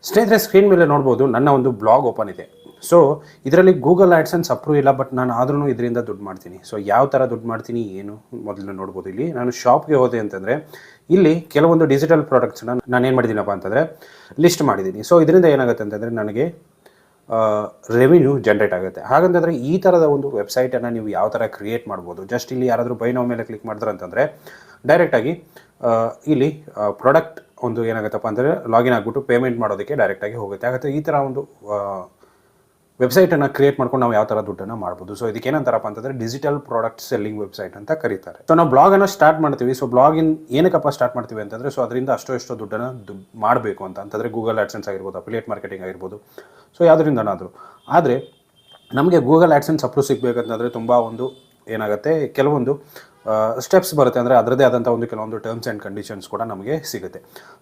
ಸ್ನೇಹಿತರೆ, ಸ್ಕ್ರೀನ್ ಮೇಲೆ ನೋಡ್ಬೋದು ನನ್ನ ಒಂದು ಬ್ಲಾಗ್ ಓಪನ್ ಇದೆ. ಸೊ ಇದರಲ್ಲಿ ಗೂಗಲ್ ಆ್ಯಡ್ಸೆನ್ಸ್ ಅಪ್ರೂವ್ ಇಲ್ಲ, ಬಟ್ ನಾನು ಆದ್ರೂ ಇದರಿಂದ ದುಡ್ಡು ಮಾಡ್ತೀನಿ. ಸೊ ಯಾವ ಥರ ದುಡ್ಡು ಮಾಡ್ತೀನಿ ಏನು ಮೊದಲು ನೋಡ್ಬೋದು. ಇಲ್ಲಿ ನಾನು ಶಾಪ್ಗೆ ಹೋದೆ ಅಂತಂದರೆ ಇಲ್ಲಿ ಕೆಲವೊಂದು ಡಿಜಿಟಲ್ ಪ್ರಾಡಕ್ಟ್ಸ್ನ ನಾನು ಏನು ಮಾಡಿದ್ದೀನಪ್ಪ ಅಂತಂದರೆ ಲಿಸ್ಟ್ ಮಾಡಿದ್ದೀನಿ. ಸೊ ಇದರಿಂದ ಏನಾಗುತ್ತೆ ಅಂತಂದರೆ ನನಗೆ ರೆವಿನ್ಯೂ ಜನ್ರೇಟ್ ಆಗುತ್ತೆ. ಹಾಗಂತಂದರೆ ಈ ಥರದ ಒಂದು ವೆಬ್ಸೈಟನ್ನು ನೀವು ಯಾವ ಥರ ಕ್ರಿಯೇಟ್ ಮಾಡ್ಬೋದು. ಜಸ್ಟ್ ಇಲ್ಲಿ ಯಾರಾದರೂ ಬೈ ನೌ ಮೇಲೆ ಕ್ಲಿಕ್ ಮಾಡಿದ್ರೆ ಅಂತಂದರೆ ಡೈರೆಕ್ಟಾಗಿ ಇಲ್ಲಿ ಪ್ರಾಡಕ್ಟ್ ಒಂದು ಏನಾಗುತ್ತಪ್ಪ ಅಂದರೆ ಲಾಗಿನ್ ಆಗಿಬಿಟ್ಟು ಪೇಮೆಂಟ್ ಮಾಡೋದಕ್ಕೆ ಡೈರೆಕ್ಟಾಗಿ ಹೋಗುತ್ತೆ. ಹಾಗಾದರೆ ಈ ಥರ ಒಂದು ವೆಬ್ಸೈಟನ್ನು ಕ್ರಿಯೇಟ್ ಮಾಡ್ಕೊಂಡು ನಾವು ಯಾವ ಥರ ದುಡ್ಡನ್ನು ಮಾಡ್ಬೋದು. ಸೊ ಇದಕ್ಕೆ ಏನಂತಾರಪ್ಪ ಅಂತಂದರೆ ಡಿಜಿಟಲ್ ಪ್ರಾಡಕ್ಟ್ ಸೆಲ್ಲಿಂಗ್ ವೆಬ್ಸೈಟ್ ಅಂತ ಕರೀತಾರೆ. ಸೊ ನಾವು ಬ್ಲಾಗನ್ನು ಸ್ಟಾರ್ಟ್ ಮಾಡ್ತೀವಿ. ಸೊ ಬ್ಲಾಗಿನ್ ಏನಕ್ಕಪ್ಪ ಸ್ಟಾರ್ಟ್ ಮಾಡ್ತೀವಿ ಅಂತಂದರೆ ಸೊ ಅದರಿಂದ ಅಷ್ಟು ದುಡ್ಡನ್ನು ಮಾಡಬೇಕು ಅಂತಂದರೆ ಗೂಗಲ್ ಆ್ಯಡ್ಸೆನ್ಸ್ ಆಗಿರ್ಬೋದು, ಅಫಿಲಿಯೇಟ್ ಮಾರ್ಕೆಟಿಂಗ್ ಆಗಿರ್ಬೋದು, ಸೊ ಯಾವುದರಿಂದನಾದರೂ. ಆದರೆ ನಮಗೆ ಗೂಗಲ್ ಆ್ಯಡ್ಸೆನ್ಸ್ ಅಪ್ರೂವ್ ಸಿಗಬೇಕಂತಂದರೆ ತುಂಬ ಒಂದು ಏನಾಗುತ್ತೆ, ಕೆಲವೊಂದು ಸ್ಟೆಪ್ಸ್ ಬರುತ್ತೆ. ಅಂದರೆ ಅದರದೇ ಆದಂಥ ಒಂದು ಕೆಲವೊಂದು ಟರ್ಮ್ಸ್ ಆ್ಯಂಡ್ ಕಂಡೀಷನ್ಸ್ ಕೂಡ ನಮಗೆ ಸಿಗುತ್ತೆ.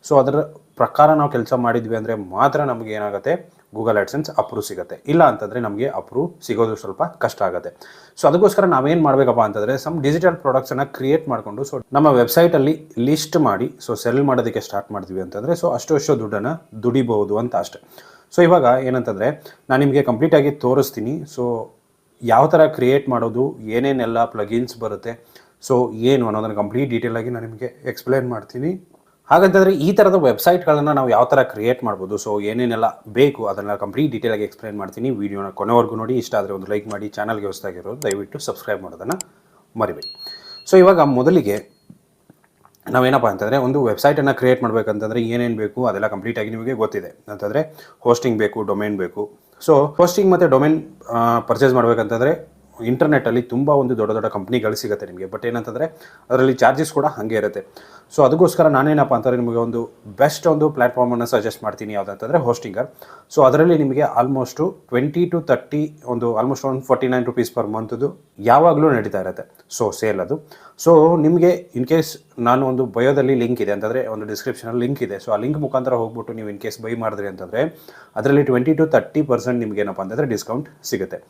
ಸೊ ಅದರ ಪ್ರಕಾರ ನಾವು ಕೆಲಸ ಮಾಡಿದ್ವಿ ಅಂದರೆ ಮಾತ್ರ ನಮಗೆ ಏನಾಗುತ್ತೆ, ಗೂಗಲ್ ಆ್ಯಡ್ಸೆನ್ಸ್ ಅಪ್ರೂವ್ ಸಿಗುತ್ತೆ. ಇಲ್ಲ ಅಂತಂದರೆ ನಮಗೆ ಅಪ್ರೂವ್ ಸಿಗೋದು ಸ್ವಲ್ಪ ಕಷ್ಟ ಆಗುತ್ತೆ. ಸೊ ಅದಕ್ಕೋಸ್ಕರ ನಾವೇನು ಮಾಡಬೇಕಪ್ಪ ಅಂತಂದರೆ ಸಮ್ ಡಿಜಿಟಲ್ ಪ್ರಾಡಕ್ಟ್ಸನ್ನು ಕ್ರಿಯೇಟ್ ಮಾಡಿಕೊಂಡು ಸೊ ನಮ್ಮ ವೆಬ್ಸೈಟಲ್ಲಿ ಲಿಸ್ಟ್ ಮಾಡಿ ಸೊ ಸೆಲ್ ಮಾಡೋದಕ್ಕೆ ಸ್ಟಾರ್ಟ್ ಮಾಡ್ತೀವಿ ಅಂತಂದರೆ ಸೊ ಅಷ್ಟು ದುಡ್ಡನ್ನು ದುಡಿಬಹುದು ಅಂತ ಅಷ್ಟೆ. ಸೊ ಇವಾಗ ಏನಂತಂದರೆ ನಾನು ನಿಮಗೆ ಕಂಪ್ಲೀಟಾಗಿ ತೋರಿಸ್ತೀನಿ. ಸೊ ಯಾವ ಥರ ಕ್ರಿಯೇಟ್ ಮಾಡೋದು, ಏನೇನೆಲ್ಲ ಪ್ಲಗಿನ್ಸ್ ಬರುತ್ತೆ, ಸೊ ಏನು ಅನ್ನೋದನ್ನು ಕಂಪ್ಲೀಟ್ ಡೀಟೇಲಾಗಿ ನಾನು ನಿಮಗೆ ಎಕ್ಸ್ಪ್ಲೇನ್ ಮಾಡ್ತೀನಿ. ಹಾಗಂತಂದರೆ ಈ ಥರದ ವೆಬ್ಸೈಟ್ಗಳನ್ನು ನಾವು ಯಾವ ಥರ ಕ್ರಿಯೇಟ್ ಮಾಡ್ಬೋದು, ಸೊ ಏನೇನೆಲ್ಲ ಬೇಕು ಅದನ್ನು ಕಂಪ್ಲೀಟ್ ಡೀಟೇಲಾಗಿ ಎಕ್ಸ್ಪ್ಲೇನ್ ಮಾಡ್ತೀನಿ. ವೀಡಿಯೋನ ಕೊನೆವರೆಗೂ ನೋಡಿ. ಇಷ್ಟ ಆದರೆ ಒಂದು ಲೈಕ್ ಮಾಡಿ, ಚಾನಲ್ಗೆ ಹೊಸದಾಗಿರೋದು ದಯವಿಟ್ಟು ಸಬ್ಸ್ಕ್ರೈಬ್ ಮಾಡೋದನ್ನು ಮರಿಬೇಡಿ. ಸೊ ಇವಾಗ ಮೊದಲಿಗೆ ನಾವೇನಪ್ಪ ಅಂತಂದರೆ ಒಂದು ವೆಬ್ಸೈಟನ್ನು ಕ್ರಿಯೇಟ್ ಮಾಡಬೇಕಂತಂದರೆ ಏನೇನು ಬೇಕು ಅದೆಲ್ಲ ಕಂಪ್ಲೀಟಾಗಿ ನಿಮಗೆ ಗೊತ್ತಿದೆ. ಅಂತಂದರೆ ಹೋಸ್ಟಿಂಗ್ ಬೇಕು, ಡೊಮೇನ್ ಬೇಕು. ಸೊ ಹೋಸ್ಟಿಂಗ್ ಮತ್ತು ಡೊಮೇನ್ ಪರ್ಚೇಸ್ ಮಾಡಬೇಕಂತಂದರೆ ಇಂಟರ್ನೆಟ್ಟಲ್ಲಿ ತುಂಬ ಒಂದು ದೊಡ್ಡ ಕಂಪ್ನಿಗಳು ಸಿಗುತ್ತೆ ನಿಮಗೆ. ಬಟ್ ಏನಂತಂದರೆ ಅದರಲ್ಲಿ ಚಾರ್ಜಸ್ ಕೂಡ ಹಾಗೆ ಇರುತ್ತೆ. ಸೊ ಅದಕ್ಕೋಸ್ಕರ ನಾನೇನಪ್ಪ ಅಂತಂದರೆ ನಿಮಗೆ ಒಂದು ಬೆಸ್ಟ್ ಒಂದು ಪ್ಲ್ಯಾಟ್ಫಾರ್ಮನ್ನು ಸಜೆಸ್ಟ್ ಮಾಡ್ತೀನಿ. ಯಾವುದಂತಂದರೆ ಹೋಸ್ಟಿಂಗರ್. ಸೊ ಅದರಲ್ಲಿ ನಿಮಗೆ ಆಲ್ಮೋಸ್ಟು 20 to 30 ಒಂದು ಆಲ್ಮೋಸ್ಟ್ ಒಂದು 49 rupees ಪರ್ ಮಂತ್ದು ಯಾವಾಗಲೂ ನಡೀತಾ ಇರುತ್ತೆ. ಸೊ ಸೇಲ್ ಅದು. ಸೊ ನಿಮಗೆ ಇನ್ ಕೇಸ್ ನಾನು ಒಂದು ಬಯೋದಲ್ಲಿ ಲಿಂಕ್ ಇದೆ ಅಂತಂದರೆ ಒಂದು ಡಿಸ್ಕ್ರಿಪ್ಷನಲ್ಲಿ ಲಿಂಕ್ ಇದೆ. ಸೊ ಆ ಲಿಂಕ್ ಮುಖಾಂತರ ಹೋಗ್ಬಿಟ್ಟು ನೀವು ಇನ್ ಕೇಸ್ ಬೈ ಮಾಡಿದ್ರಿ ಅಂತಂದರೆ ಅದರಲ್ಲಿ 20 to 30% ನಿಮಗೇನಪ್ಪ ಅಂತಂದರೆ ಡಿಸ್ಕೌಂಟ್ ಸಿಗುತ್ತೆ.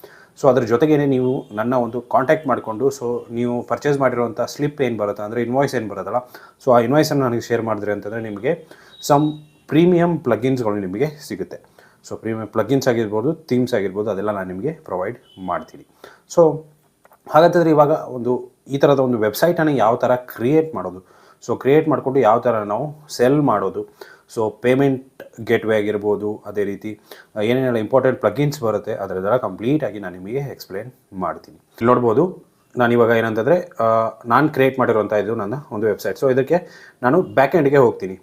ಸೊ ಅದ್ರ ಜೊತೆಗೇ ನೀವು ನನ್ನ ಒಂದು ಕಾಂಟ್ಯಾಕ್ಟ್ ಮಾಡಿಕೊಂಡು ಸೊ ನೀವು ಪರ್ಚೇಸ್ ಮಾಡಿರುವಂಥ ಸ್ಲಿಪ್ ಏನು ಬರುತ್ತೆ ಅಂದರೆ ಇನ್ವಾಯ್ಸ್ ಏನು ಬರೋದಲ್ಲ, ಸೊ ಆ ಇನ್ವಾಯ್ಸನ್ನು ನನಗೆ ಶೇರ್ ಮಾಡಿದ್ರಿ ಅಂತಂದರೆ ನಿಮಗೆ ಸಮ್ ಪ್ರೀಮಿಯಮ್ ಪ್ಲಗಿನ್ಸ್ಗಳು ನಿಮಗೆ ಸಿಗುತ್ತೆ. ಸೊ ಪ್ರೀಮಿಯಮ್ ಪ್ಲಗಿನ್ಸ್ ಆಗಿರ್ಬೋದು, ಥೀಮ್ಸ್ ಆಗಿರ್ಬೋದು, ಅದೆಲ್ಲ ನಾನು ನಿಮಗೆ ಪ್ರೊವೈಡ್ ಮಾಡ್ತೀನಿ. ಸೊ ಹಾಗಾದರೆ ಇವಾಗ ಒಂದು ಈ ಥರದ ಒಂದು ವೆಬ್ಸೈಟನ್ನು ಯಾವ ಥರ ಕ್ರಿಯೇಟ್ ಮಾಡೋದು, ಸೊ ಕ್ರಿಯೇಟ್ ಮಾಡಿಕೊಂಡು ಯಾವ ಥರ ನಾವು ಸೆಲ್ ಮಾಡೋದು, ಸೊ ಪೇಮೆಂಟ್ ಗೇಟ್ವೇ ಆಗಿರ್ಬೋದು, ಅದೇ ರೀತಿ ಏನೇನೆಲ್ಲ ಇಂಪಾರ್ಟೆಂಟ್ ಪ್ಲಗಿನ್ಸ್ ಬರುತ್ತೆ ಅದರದ್ದೆಲ್ಲ ಕಂಪ್ಲೀಟಾಗಿ ನಾನು ನಿಮಗೆ ಎಕ್ಸ್ಪ್ಲೇನ್ ಮಾಡ್ತೀನಿ. ಇಲ್ಲಿ ನೋಡ್ಬೋದು ನಾನಿವಾಗ ಏನಂತಂದರೆ ನಾನು ಕ್ರಿಯೇಟ್ ಮಾಡಿರುವಂಥ ಇದು ನನ್ನ ಒಂದು ವೆಬ್ಸೈಟ್. ಸೊ ಇದಕ್ಕೆ ನಾನು ಬ್ಯಾಕ್ ಎಂಡ್ಗೆ ಹೋಗ್ತೀನಿ.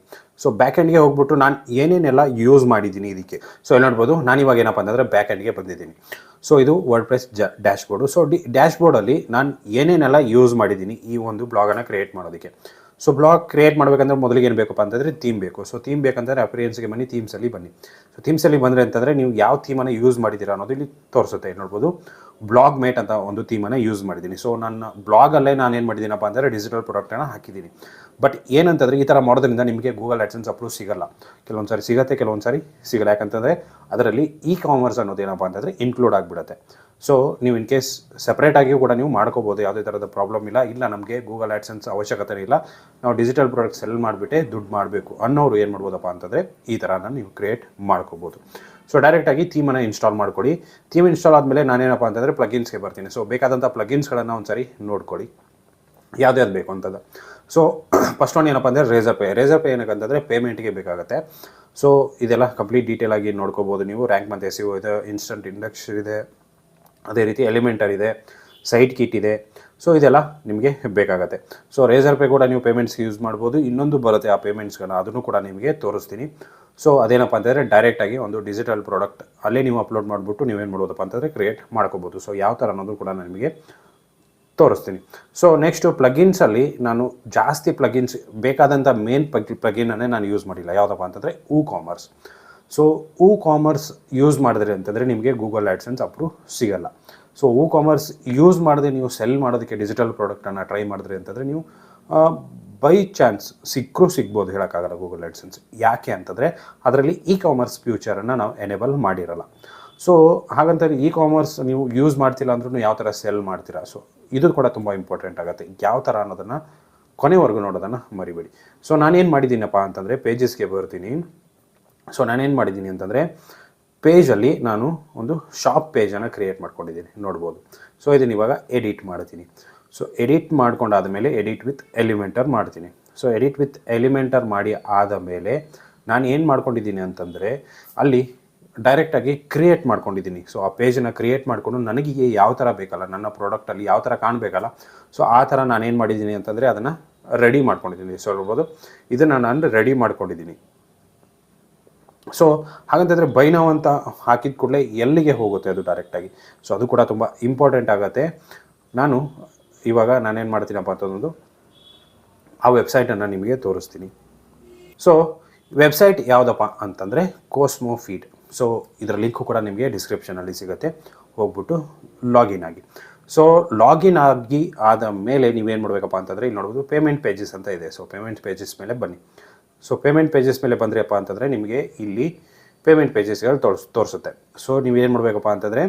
ಸೊ ಬ್ಯಾಕ್ ಎಂಡ್ಗೆ ಹೋಗ್ಬಿಟ್ಟು ನಾನು ಏನೇನೆಲ್ಲ ಯೂಸ್ ಮಾಡಿದ್ದೀನಿ ಇದಕ್ಕೆ. ಸೊ ಇಲ್ಲಿ ನೋಡ್ಬೋದು ನಾನಿವಾಗ ಏನಪ್ಪ ಅಂತಂದರೆ ಬ್ಯಾಕ್ ಎಂಡ್ಗೆ ಬಂದಿದ್ದೀನಿ. ಸೊ ಇದು ವರ್ಡ್ಪ್ರೆಸ್ ಡ್ಯಾಶ್ಬೋರ್ಡು. ಸೊ ಡ್ಯಾಶ್ಬೋರ್ಡಲ್ಲಿ ನಾನು ಏನೇನೆಲ್ಲ ಯೂಸ್ ಮಾಡಿದ್ದೀನಿ ಈ ಒಂದು ಬ್ಲಾಗನ್ನು ಕ್ರಿಯೇಟ್ ಮಾಡೋದಕ್ಕೆ. ಸೊ ಬ್ಲಾಗ್ ಕ್ರಿಯೇಟ್ ಮಾಡಬೇಕಂದ್ರೆ ಮೊದಲಿಗೆ ಏನು ಬೇಕಪ್ಪ ಅಂತಂದರೆ ಥೀಮ್ ಬೇಕು. ಸೊ ಥೀಮ್ ಬೇಕಂದರೆ ಅಪಿರಿಯನ್ಸ್ಗೆ ಬನ್ನಿ, ಥೀಮ್ಸಲ್ಲಿ ಬನ್ನಿ. ಸೊ ಥೀಮ್ಸಲ್ಲಿ ಬಂದರೆ ಅಂತಂದರೆ ನೀವು ಯಾವ ಥೀಮನ್ನು ಯೂಸ್ ಮಾಡಿದ್ದೀರಾ ಅನ್ನೋದು ಇಲ್ಲಿ ತೋರಿಸುತ್ತೆ. ನೋಡ್ಬೋದು ಬ್ಲಾಗ್ ಮೇಟ್ ಅಂತ ಒಂದು ಥೀಮನ್ನು ಯೂಸ್ ಮಾಡಿದ್ದೀನಿ. ಸೊ ನನ್ನ ಬ್ಲಾಗಲ್ಲೇ ನಾನು ಏನು ಮಾಡಿದ್ದೀನಪ್ಪ ಅಂದರೆ ಡಿಜಿಟಲ್ ಪ್ರಾಡಕ್ಟನ್ನು ಹಾಕಿದ್ದೀನಿ. ಬಟ್ ಏನಂತಂದರೆ ಈ ಥರ ಮಾಡೋದ್ರಿಂದ ನಿಮಗೆ ಗೂಗಲ್ ಆ್ಯಡ್ಸೆನ್ಸ್ ಅಪ್ರೂವ್ ಸಿಗಲ್ಲ. ಕೆಲವೊಂದು ಸಾರಿ ಸಿಗುತ್ತೆ, ಕೆಲವೊಂದು ಸಾರಿ ಸಿಗಲ್ಲ. ಯಾಕಂತಂದರೆ ಅದರಲ್ಲಿ ಕಾಮರ್ಸ್ ಅನ್ನೋದು ಏನಪ್ಪ ಅಂತಂದರೆ ಇನ್ಕ್ಲೂಡ್ ಆಗಿಬಿಡುತ್ತೆ. ಸೊ ನೀವು ಇನ್ ಕೇಸ್ ಸಪ್ರೇಟಾಗಿಯೂ ಕೂಡ ನೀವು ಮಾಡ್ಕೋಬೋದು, ಯಾವುದೇ ಥರದ ಪ್ರಾಬ್ಲಮ್ ಇಲ್ಲ ನಮಗೆ ಗೂಗಲ್ ಆ್ಯಡ್ಸೆನ್ಸ್ ಅವಶ್ಯಕತೆ ಇಲ್ಲ, ನಾವು ಡಿಜಿಟಲ್ ಪ್ರಾಡಕ್ಟ್ ಸೆಲ್ ಮಾಡಿಬಿಟ್ಟೆ ದುಡ್ಡು ಮಾಡಬೇಕು ಅನ್ನೋರು ಏನು ಮಾಡ್ಬೋದಪ್ಪ ಅಂತಂದರೆ ಈ ಥರನ ನೀವು ಕ್ರಿಯೇಟ್ ಮಾಡ್ಕೋಬೋದು. ಸೊ ಡೈರೆಕ್ಟಾಗಿ ಥೀಮನ್ನು ಇನ್ಸ್ಟಾಲ್ ಮಾಡ್ಕೊಳ್ಳಿ. ಥೀಮ್ ಇನ್ಸ್ಟಾಲ್ ಆದಮೇಲೆ ನಾನೇನಪ್ಪ ಅಂತಂದರೆ ಪ್ಲಗಿನ್ಸ್ಗೆ ಬರ್ತೀನಿ. ಸೊ ಬೇಕಾದಂಥ ಪ್ಲಗಿನ್ಸ್ಗಳನ್ನು ಒಂದು ಸಾರಿ ನೋಡ್ಕೊಳ್ಳಿ ಯಾವ್ದು ಬೇಕು ಅಂತದ್ದು. ಸೊ ಫಸ್ಟ್ ಒನ್ ಏನಪ್ಪ ಅಂದರೆ ರೇಸರ್ ಪೇ ಏನಕ್ಕಂತಂದರೆ ಪೇಮೆಂಟ್ಗೆ ಬೇಕಾಗುತ್ತೆ. ಸೊ ಇದೆಲ್ಲ ಕಂಪ್ಲೀಟ್ ಡೀಟೇಲಾಗಿ ನೋಡ್ಕೋಬೋದು ನೀವು. ರ್ಯಾಂಕ್ ಮತ್ತು SEO ಇದೆ, ಇನ್ಸ್ಟಂಟ್ ಇಂಡೆಕ್ಸ್ ಇದೆ, ಅದೇ ರೀತಿ ಎಲಿಮೆಂಟರ್ ಇದೆ, ಸೈಟ್ ಕಿಟ್ ಇದೆ. ಸೊ ಇದೆಲ್ಲ ನಿಮಗೆ ಬೇಕಾಗುತ್ತೆ. ಸೊ ರೇಸರ್ ಪೇ ಕೂಡ ನೀವು ಪೇಮೆಂಟ್ಸ್ಗೆ ಯೂಸ್ ಮಾಡ್ಬೋದು. ಇನ್ನೊಂದು ಬರುತ್ತೆ ಆ ಪೇಮೆಂಟ್ಸ್ಗಳನ್ನ, ಅದನ್ನು ಕೂಡ ನಿಮಗೆ ತೋರಿಸ್ತೀನಿ. ಸೊ ಅದೇನಪ್ಪ ಅಂತಂದರೆ ಡೈರೆಕ್ಟಾಗಿ ಒಂದು ಡಿಜಿಟಲ್ ಪ್ರಾಡಕ್ಟ್ ಅಲ್ಲೇ ನೀವು ಅಪ್ಲೋಡ್ ಮಾಡಿಬಿಟ್ಟು ನೀವೇನು ಮಾಡ್ಬೋದಪ್ಪ ಅಂತಂದರೆ ಕ್ರಿಯೇಟ್ ಮಾಡ್ಕೋಬೋದು. ಸೊ ಯಾವ ಥರ ಅನ್ನೋದು ಕೂಡ ನಾನು ನಿಮಗೆ ತೋರಿಸ್ತೀನಿ. ಸೊ ನೆಕ್ಸ್ಟು ಪ್ಲಗಿನ್ಸಲ್ಲಿ ನಾನು ಜಾಸ್ತಿ ಪ್ಲಗಿನ್ಸ್ ಬೇಕಾದಂಥ ಮೇನ್ ಪ್ಲಗಿನನ್ನೇ ನಾನು ಯೂಸ್ ಮಾಡಿಲ್ಲ. ಯಾವುದಪ್ಪ ಅಂತಂದರೆ ಕಾಮರ್ಸ್. ಸೊ ಕಾಮರ್ಸ್ ಯೂಸ್ ಮಾಡಿದ್ರಿ ಅಂತಂದರೆ ನಿಮಗೆ ಗೂಗಲ್ ಆ್ಯಡ್ಸೆನ್ಸ್ ಅಪ್ರೂವ್ ಸಿಗಲ್ಲ. ಸೊ ಕಾಮರ್ಸ್ ಯೂಸ್ ಮಾಡದೆ ನೀವು ಸೆಲ್ ಮಾಡೋದಕ್ಕೆ ಡಿಜಿಟಲ್ ಪ್ರಾಡಕ್ಟನ್ನು ಟ್ರೈ ಮಾಡಿದ್ರಿ ಅಂತಂದರೆ ನೀವು ಬೈ ಚಾನ್ಸ್ ಸಿಗ್ಬೋದು, ಹೇಳೋಕ್ಕಾಗಲ್ಲ ಗೂಗಲ್ ಆ್ಯಡ್ಸೆನ್ಸ್. ಯಾಕೆ ಅಂತಂದರೆ ಅದರಲ್ಲಿ ಕಾಮರ್ಸ್ ಫ್ಯೂಚರನ್ನು ನಾವು ಎನೇಬಲ್ ಮಾಡಿರಲ್ಲ. ಸೊ ಹಾಗಂತ ಕಾಮರ್ಸ್ ನೀವು ಯೂಸ್ ಮಾಡ್ತಿಲ್ಲ ಅಂದ್ರೂ ಯಾವ ಥರ ಸೆಲ್ ಮಾಡ್ತೀರಾ. ಸೊ ಇದು ಕೂಡ ತುಂಬ ಇಂಪಾರ್ಟೆಂಟ್ ಆಗುತ್ತೆ. ಯಾವ ಥರ ಅನ್ನೋದನ್ನು ಕೊನೆವರೆಗೂ ನೋಡೋದನ್ನು ಮರಿಬೇಡಿ. ಸೊ ನಾನೇನು ಮಾಡಿದ್ದೀನಪ್ಪ ಅಂತಂದರೆ ಪೇಜಸ್ಗೆ ಬರ್ತೀನಿ. ಸೊ ನಾನೇನು ಮಾಡಿದ್ದೀನಿ ಅಂತಂದರೆ ಪೇಜಲ್ಲಿ ನಾನು ಒಂದು ಶಾಪ್ ಪೇಜನ್ನು ಕ್ರಿಯೇಟ್ ಮಾಡ್ಕೊಂಡಿದ್ದೀನಿ ನೋಡ್ಬೋದು. ಸೊ ಇದನ್ನು ಇವಾಗ ಎಡಿಟ್ ಮಾಡ್ತೀನಿ. ಸೊ ಎಡಿಟ್ ಮಾಡ್ಕೊಂಡಾದ ಮೇಲೆ ಎಡಿಟ್ ವಿತ್ ಎಲಿಮೆಂಟರ್ ಮಾಡ್ತೀನಿ. ಸೊ ಎಡಿಟ್ ವಿತ್ ಎಲಿಮೆಂಟರ್ ಮಾಡಿ ಆದ ಮೇಲೆ ನಾನು ಏನು ಮಾಡ್ಕೊಂಡಿದ್ದೀನಿ ಅಂತಂದರೆ ಅಲ್ಲಿ ಡೈರೆಕ್ಟಾಗಿ ಕ್ರಿಯೇಟ್ ಮಾಡ್ಕೊಂಡಿದ್ದೀನಿ. ಸೊ ಆ ಪೇಜನ್ನು ಕ್ರಿಯೇಟ್ ಮಾಡಿಕೊಂಡು ನನಗೆ ಯಾವ ಥರ ಬೇಕಲ್ಲ, ನನ್ನ ಪ್ರಾಡಕ್ಟಲ್ಲಿ ಯಾವ ಥರ ಕಾಣಬೇಕಲ್ಲ, ಸೊ ಆ ಥರ ನಾನೇನು ಮಾಡಿದ್ದೀನಿ ಅಂತಂದರೆ ಅದನ್ನು ರೆಡಿ ಮಾಡ್ಕೊಂಡಿದ್ದೀನಿ. ಸೊ ನೋಡ್ಬೋದು ಇದನ್ನು ನಾನು ರೆಡಿ ಮಾಡ್ಕೊಂಡಿದ್ದೀನಿ. ಸೊ ಹಾಗಂತಂದರೆ ಬೈ ನೌ ಅಂತ ಹಾಕಿದ ಕೂಡಲೇ ಎಲ್ಲಿಗೆ ಹೋಗುತ್ತೆ ಅದು ಡೈರೆಕ್ಟಾಗಿ, ಸೊ ಅದು ಕೂಡ ತುಂಬ ಇಂಪಾರ್ಟೆಂಟ್ ಆಗುತ್ತೆ. ಇವಾಗ ನಾನೇನು ಮಾಡ್ತೀನಪ್ಪ ಅಂತಂದು ಆ ವೆಬ್ಸೈಟನ್ನು ನಿಮಗೆ ತೋರಿಸ್ತೀನಿ. ಸೊ ವೆಬ್ಸೈಟ್ ಯಾವುದಪ್ಪ ಅಂತಂದರೆ ಕೋಸ್ಮೋ ಫೀಡ್. ಸೊ ಇದರ ಲಿಂಕು ಕೂಡ ನಿಮಗೆ ಡಿಸ್ಕ್ರಿಪ್ಷನಲ್ಲಿ ಸಿಗುತ್ತೆ, ಹೋಗ್ಬಿಟ್ಟು ಲಾಗಿನ್ ಆಗಿ. ಸೊ ಲಾಗಿನ್ ಆಗಿ ಆದ ಮೇಲೆ ನೀವೇನು ಮಾಡಬೇಕಪ್ಪ ಅಂತಂದರೆ ಇಲ್ಲಿ ನೋಡ್ಬೋದು ಪೇಮೆಂಟ್ ಪೇಜಸ್ ಅಂತ ಇದೆ. ಸೊ ಪೇಮೆಂಟ್ ಪೇಜಸ್ ಮೇಲೆ ಬನ್ನಿ. ಸೊ ಪೇಮೆಂಟ್ ಪೇಜಸ್ ಮೇಲೆ ಬಂದ್ರಪ್ಪ ಅಂತಂದರೆ ನಿಮಗೆ ಇಲ್ಲಿ ಪೇಮೆಂಟ್ ಪೇಜಸ್ಗಳು ತೋರಿಸುತ್ತೆ. ಸೊ ನೀವೇನು ಮಾಡಬೇಕಪ್ಪ ಅಂತಂದರೆ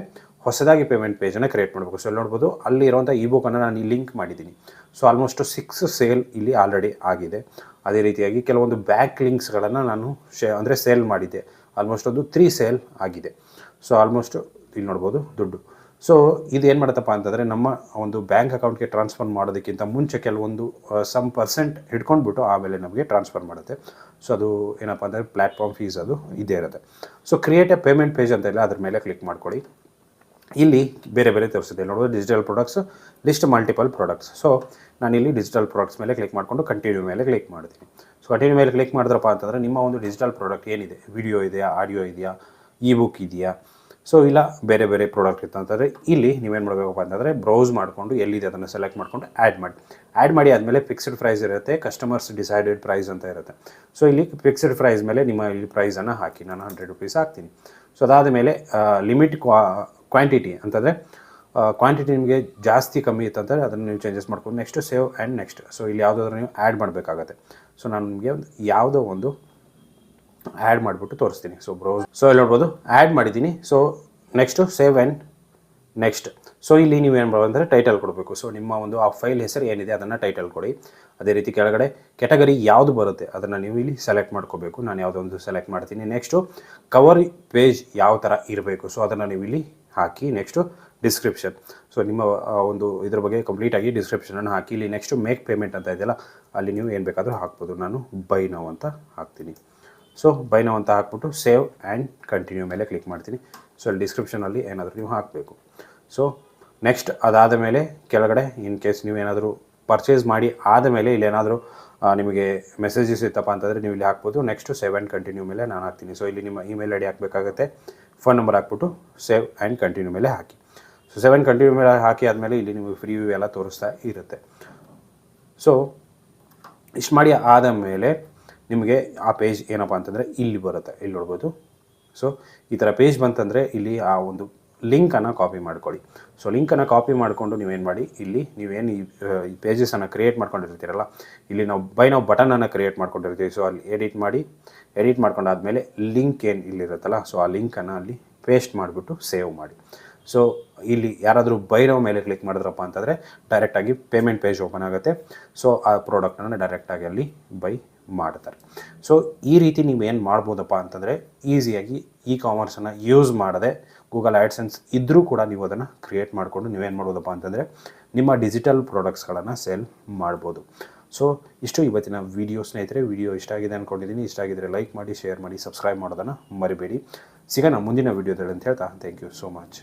ಹೊಸದಾಗಿ ಪೇಮೆಂಟ್ ಪೇಜನ್ನು ಕ್ರಿಯೇಟ್ ಮಾಡಬೇಕು. ಸೊ ಇಲ್ಲಿ ನೋಡ್ಬೋದು ಅಲ್ಲಿ ಇರುವಂಥ ಇ ಬುಕ್ಕನ್ನು ನಾನು ಇಲ್ಲಿ ಲಿಂಕ್ ಮಾಡಿದ್ದೀನಿ. ಸೊ ಆಲ್ಮೋಸ್ಟ್ 6 ಸೇಲ್ ಇಲ್ಲಿ ಆಲ್ರೆಡಿ ಆಗಿದೆ. ಅದೇ ರೀತಿಯಾಗಿ ಕೆಲವೊಂದು ಬ್ಯಾಕ್ ಲಿಂಕ್ಸ್ಗಳನ್ನು ನಾನು ಸೇಲ್ ಮಾಡಿದ್ದೆ. ಆಲ್ಮೋಸ್ಟ್ ಒಂದು 3 ಸೇಲ್ ಆಗಿದೆ. ಸೊ ಆಲ್ಮೋಸ್ಟ್ ಇಲ್ಲಿ ನೋಡ್ಬೋದು ದುಡ್ಡು. ಸೊ ಇದು ಏನು ಮಾಡುತ್ತಪ್ಪ ಅಂತಂದರೆ ನಮ್ಮ ಒಂದು ಬ್ಯಾಂಕ್ ಅಕೌಂಟ್ಗೆ ಟ್ರಾನ್ಸ್ಫರ್ ಮಾಡೋದಕ್ಕಿಂತ ಮುಂಚೆ ಕೆಲವೊಂದು ಸಮ್ ಪರ್ಸೆಂಟ್ ಹಿಡ್ಕೊಂಡ್ಬಿಟ್ಟು ಆಮೇಲೆ ನಮಗೆ ಟ್ರಾನ್ಸ್ಫರ್ ಮಾಡುತ್ತೆ. ಸೊ ಅದು ಏನಪ್ಪ ಅಂದರೆ ಪ್ಲ್ಯಾಟ್ಫಾರ್ಮ್ ಫೀಸ್ ಅದು ಇದೇ ಇರುತ್ತೆ. So create A payment page ಅಂತ ಇಲ್ಲ, ಅದ್ರ ಮೇಲೆ ಕ್ಲಿಕ್ ಮಾಡ್ಕೊಳ್ಳಿ. ಇಲ್ಲಿ ಬೇರೆ ಬೇರೆ ತೋರಿಸುತ್ತೆ ನೋಡೋದು digital products, list multiple products. So ನಾನಿಲ್ಲಿ ಡಿಜಿಟಲ್ ಪ್ರಾಡಕ್ಟ್ಸ್ ಮೇಲೆ ಕ್ಲಿಕ್ ಮಾಡಿಕೊಂಡು ಕಂಟಿನ್ಯೂ ಮೇಲೆ ಕ್ಲಿಕ್ ಮಾಡ್ತೀನಿ. ಸೊ ಕಂಟಿನ್ಯೂ ಮೇಲೆ ಕ್ಲಿಕ್ ಮಾಡಿದ್ರಪ್ಪ ಅಂತಂದರೆ ನಿಮ್ಮ ಒಂದು ಡಿಜಿಟಲ್ ಪ್ರಾಡಕ್ಟ್ ಏನಿದೆ, ವಿಡಿಯೋ ಇದೆಯಾ, ಆಡಿಯೋ ಇದೆಯಾ, ಇ ಬುಕ್ ಇದೆಯಾ, ಸೊ ಇಲ್ಲ ಬೇರೆ ಬೇರೆ ಪ್ರಾಡಕ್ಟ್ ಇತ್ತು ಅಂತಂದರೆ ಇಲ್ಲಿ ನೀವೇನು ಮಾಡಬೇಕಪ್ಪ ಅಂತಂದರೆ ಬ್ರೌಸ್ ಮಾಡಿಕೊಂಡು ಎಲ್ಲಿದೆ ಅದನ್ನು ಸೆಲೆಕ್ಟ್ ಮಾಡಿಕೊಂಡು ಆ್ಯಡ್ ಮಾಡಿ ಆದಮೇಲೆ ಫಿಕ್ಸ್ಡ್ ಪ್ರೈಸ್ ಇರುತ್ತೆ, ಕಸ್ಟಮರ್ಸ್ ಡಿಸೈಡೆಡ್ ಪ್ರೈಸ್ ಅಂತ ಇರುತ್ತೆ. ಸೊ ಇಲ್ಲಿ ಫಿಕ್ಸ್ಡ್ ಪ್ರೈಸ್ ಮೇಲೆ ನಿಮ್ಮ ಇಲ್ಲಿ ಪ್ರೈಸನ್ನು ಹಾಕಿ, ನಾನು 100 ರೂಪೀಸ್ ಹಾಕ್ತೀನಿ. ಸೊ ಅದಾದ ಮೇಲೆ ಲಿಮಿಟ್ ಕ್ವಾಂಟಿಟಿ ಅಂತಂದರೆ ಕ್ವಾಂಟಿಟಿ ನಿಮಗೆ ಜಾಸ್ತಿ ಕಮ್ಮಿ ಇತ್ತಂದರೆ ಅದನ್ನು ನೀವು ಚೇಂಜಸ್ ಮಾಡ್ಕೊಂಡು next save and next. So ಇಲ್ಲಿ ಯಾವುದಾದ್ರೂ ನೀವು ಆ್ಯಡ್ ಮಾಡಬೇಕಾಗತ್ತೆ. ಸೊ ನಾನು ನಿಮಗೆ ಯಾವುದೋ ಒಂದು ಆ್ಯಡ್ ಮಾಡಿಬಿಟ್ಟು ತೋರಿಸ್ತೀನಿ. ಸೊ ಬ್ರೌಸ್, ಸೊ ಇಲ್ಲಿ ನೋಡ್ಬೋದು ಆ್ಯಡ್ ಮಾಡಿದ್ದೀನಿ. So next save and next. So ಇಲ್ಲಿ ನೀವೇನು ಮಾಡಬೇಕಂದ್ರೆ ಟೈಟಲ್ ಕೊಡಬೇಕು. ಸೊ ನಿಮ್ಮ ಒಂದು ಆ ಫೈಲ್ ಹೆಸರು ಏನಿದೆ ಅದನ್ನು ಟೈಟಲ್ ಕೊಡಿ. ಅದೇ ರೀತಿ ಕೆಳಗಡೆ ಕ್ಯಾಟಗರಿ ಯಾವುದು ಬರುತ್ತೆ ಅದನ್ನು ನೀವು ಇಲ್ಲಿ ಸೆಲೆಕ್ಟ್ ಮಾಡ್ಕೋಬೇಕು. ನಾನು ಯಾವುದೋ ಒಂದು ಸೆಲೆಕ್ಟ್ ಮಾಡ್ತೀನಿ. ನೆಕ್ಸ್ಟು ಕವರ್ ಪೇಜ್ ಯಾವ ಥರ ಇರಬೇಕು, ಸೊ ಅದನ್ನು ನೀವು ಇಲ್ಲಿ ಹಾಕಿ. ನೆಕ್ಸ್ಟು ಡಿಸ್ಕ್ರಿಪ್ಷನ್, ಸೊ ನಿಮ್ಮ ಒಂದು ಇದ್ರ ಬಗ್ಗೆ ಕಂಪ್ಲೀಟಾಗಿ ಡಿಸ್ಕ್ರಿಪ್ಷನನ್ನು ಹಾಕಿ. ಇಲ್ಲಿ ನೆಕ್ಸ್ಟು ಮೇಕ್ ಪೇಮೆಂಟ್ ಅಂತ ಇದೆಯಲ್ಲ ಅಲ್ಲಿ ನೀವು ಏನು ಬೇಕಾದರೂ ಹಾಕ್ಬೋದು. ನಾನು ಬೈ ನೌ ಅಂತ ಹಾಕ್ತೀನಿ. ಸೊ ಬೈ ನೌ ಅಂತ ಹಾಕ್ಬಿಟ್ಟು ಸೇವ್ ಆ್ಯಂಡ್ ಕಂಟಿನ್ಯೂ ಮೇಲೆ ಕ್ಲಿಕ್ ಮಾಡ್ತೀನಿ. ಸೊ ಅಲ್ಲಿ ಡಿಸ್ಕ್ರಿಪ್ಷನಲ್ಲಿ ಏನಾದರೂ ನೀವು ಹಾಕಬೇಕು. ಸೊ ನೆಕ್ಸ್ಟ್ ಅದಾದ ಮೇಲೆ ಕೆಳಗಡೆ ಇನ್ ಕೇಸ್ ನೀವೇನಾದರೂ ಪರ್ಚೇಸ್ ಮಾಡಿ ಆದಮೇಲೆ ಇಲ್ಲೇನಾದರೂ ನಿಮಗೆ ಮೆಸೇಜಸ್ ಇತ್ತಪ್ಪ ಅಂತಂದರೆ ನೀವು ಇಲ್ಲಿ ಹಾಕ್ಬೋದು. ನೆಕ್ಸ್ಟು ಸೇವ್ ಆ್ಯಂಡ್ ಕಂಟಿನ್ಯೂ ಮೇಲೆ ನಾನು ಹಾಕ್ತೀನಿ. ಸೊ ಇಲ್ಲಿ ನಿಮ್ಮ ಇಮೇಲ್ ಐ ಡಿ ಹಾಕಬೇಕಾಗುತ್ತೆ, ಫೋನ್ ನಂಬರ್ ಹಾಕ್ಬಿಟ್ಟು ಸೇವ್ ಆ್ಯಂಡ್ ಕಂಟಿನ್ಯೂ ಮೇಲೆ ಹಾಕಿ. ಸೊ ಸೇವ್ ಆ್ಯಂಡ್ ಕಂಟಿನ್ಯೂ ಮೇಲೆ ಹಾಕಿ ಆದಮೇಲೆ ಇಲ್ಲಿ ನಿಮಗೆ ಫ್ರೀ ವ್ಯೂ ಎಲ್ಲ ತೋರಿಸ್ತಾ ಇರುತ್ತೆ. ಸೊ ಇಷ್ಟು ಮಾಡಿ ಆದ ಮೇಲೆ ನಿಮಗೆ ಆ ಪೇಜ್ ಏನಪ್ಪ ಅಂತಂದರೆ ಇಲ್ಲಿ ಬರುತ್ತೆ, ಇಲ್ಲಿ ನೋಡ್ಬೋದು. ಸೊ ಈ ಥರ ಪೇಜ್ ಬಂತಂದರೆ ಇಲ್ಲಿ ಆ ಒಂದು ಲಿಂಕನ್ನು ಕಾಪಿ ಮಾಡ್ಕೊಳ್ಳಿ. ಸೊ ಲಿಂಕನ್ನು ಕಾಪಿ ಮಾಡಿಕೊಂಡು ನೀವೇನು ಮಾಡಿ, ಇಲ್ಲಿ ನೀವೇನು ಈ ಪೇಜಸನ್ನು ಕ್ರಿಯೇಟ್ ಮಾಡ್ಕೊಂಡಿರ್ತೀರಲ್ಲ, ಇಲ್ಲಿ ನಾವು ಬೈ ನಾವು ಬಟನನ್ನು ಕ್ರಿಯೇಟ್ ಮಾಡ್ಕೊಂಡಿರ್ತೀವಿ. ಸೊ ಅಲ್ಲಿ ಎಡಿಟ್ ಮಾಡ್ಕೊಂಡಾದ್ಮೇಲೆ ಲಿಂಕ್ ಏನು ಇಲ್ಲಿರುತ್ತಲ್ಲ, ಸೊ ಆ ಲಿಂಕನ್ನು ಅಲ್ಲಿ ಪೇಸ್ಟ್ ಮಾಡಿಬಿಟ್ಟು ಸೇವ್ ಮಾಡಿ. ಸೊ ಇಲ್ಲಿ ಯಾರಾದರೂ ಬೈ ನೌ ಮೇಲೆ ಕ್ಲಿಕ್ ಮಾಡಿದ್ರಪ್ಪ ಅಂತಂದರೆ ಡೈರೆಕ್ಟಾಗಿ ಪೇಮೆಂಟ್ ಪೇಜ್ ಓಪನ್ ಆಗುತ್ತೆ. ಸೊ ಆ ಪ್ರಾಡಕ್ಟನ್ನು ಡೈರೆಕ್ಟಾಗಿ ಅಲ್ಲಿ ಬೈ ಮಾಡ್ತಾರೆ. ಸೊ ಈ ರೀತಿ ನೀವೇನು ಮಾಡ್ಬೋದಪ್ಪ ಅಂತಂದರೆ ಈಸಿಯಾಗಿ ಇ ಕಾಮರ್ಸನ್ನು ಯೂಸ್ ಮಾಡದೆ ಗೂಗಲ್ ಆ್ಯಡ್ಸೆನ್ಸ್ ಇದ್ದರೂ ಕೂಡ ನೀವು ಅದನ್ನು ಕ್ರಿಯೇಟ್ ಮಾಡಿಕೊಂಡು ನೀವೇನು ಮಾಡ್ಬೋದಪ್ಪ ಅಂತಂದರೆ ನಿಮ್ಮ ಡಿಜಿಟಲ್ ಪ್ರಾಡಕ್ಟ್ಸ್ಗಳನ್ನು ಸೇಲ್ ಮಾಡ್ಬೋದು. ಸೊ ಇಷ್ಟು ಇವತ್ತಿನ ವಿಡಿಯೋ ಸ್ನೇಹಿತರೆ. ವಿಡಿಯೋ ಇಷ್ಟ ಆಗಿದೆ ಅಂದ್ಕೊಂಡಿದ್ದೀನಿ. ಇಷ್ಟ ಆಗಿದ್ದರೆ ಲೈಕ್ ಮಾಡಿ, ಶೇರ್ ಮಾಡಿ, ಸಬ್ಸ್ಕ್ರೈಬ್ ಮಾಡೋದನ್ನು ಮರಿಬೇಡಿ. ಸಿಗೋಣ ಮುಂದಿನ ವಿಡಿಯೋದಲ್ಲಿ ಅಂತ ಹೇಳ್ತಾ ಥ್ಯಾಂಕ್ ಯು ಸೋ ಮಚ್.